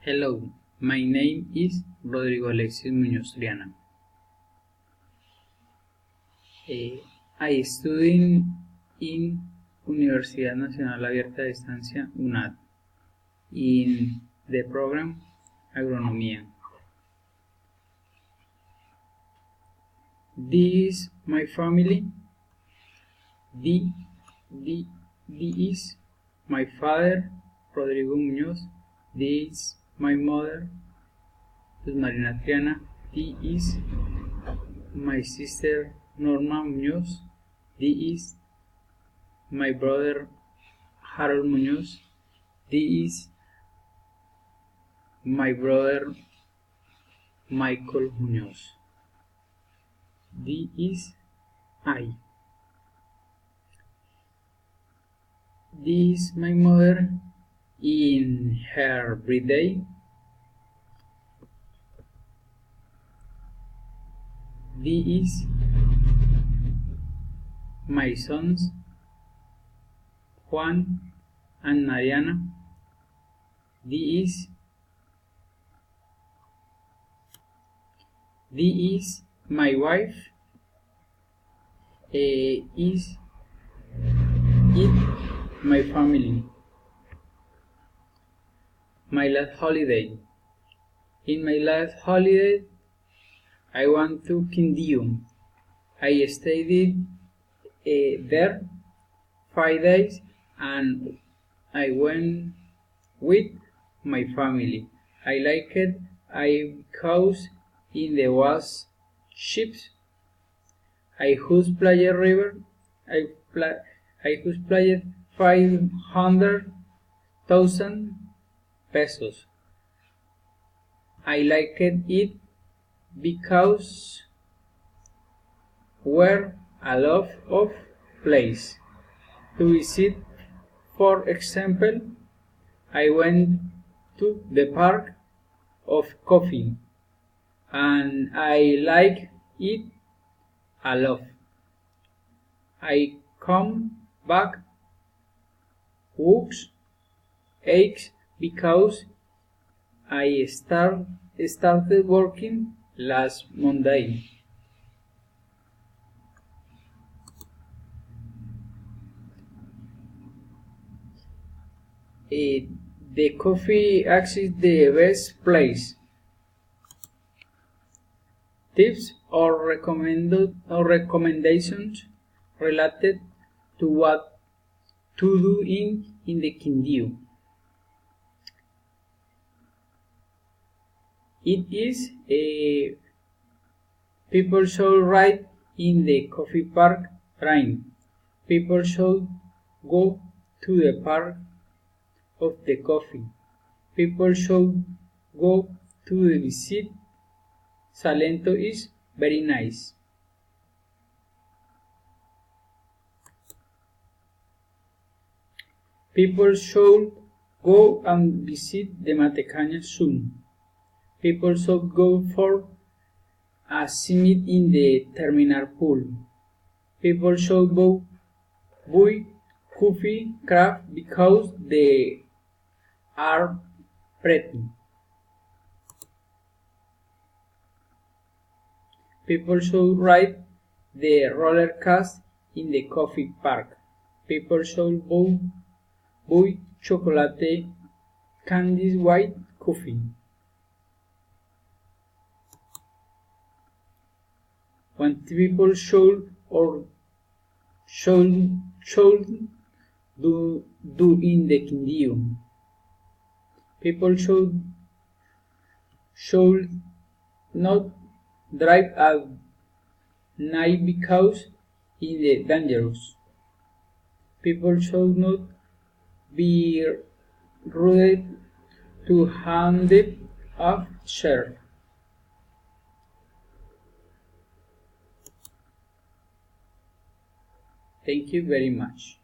Hello, my name is Rodrigo Alexis Muñoz Triana. I study in Universidad Nacional Abierta de Distancia UNAD in the program Agronomía. This is my family. This is my father, Rodrigo Muñoz. This is my mother, Marina Triana. This is my sister, Norma Muñoz. This is my brother, Harold Muñoz. This is my brother, Michael Muñoz. This is I. This is my mother in her birthday. This is my sons, Juan and Mariana. This is my wife. Is it my family. My last holiday. In my last holiday, I went to Quindío. I stayed there 5 days and I went with my family. I liked it because in the was ships. I whose playa river. I whose playa 500,000 pesos. I liked it because were a lot of place to visit. For example, I went to the park of coffee and I like it a lot. I come back weeks because I started working last Monday. The coffee is the best place. Tips or recommendations related to what to do in the Quindío. It is people should ride in the coffee park train. People should go to the park of the coffee. People should go to the visit. Salento is very nice. People should go and visit the Matecaña soon. People should go for a summit in the terminal pool. People should go buy coffee craft because they are pretty. People should ride the roller coaster in the coffee park. People should buy chocolate candies white coffee. What people should do in the Quindío. People should not drive at night because it is dangerous. People should not be rude to hand of share. Thank you very much.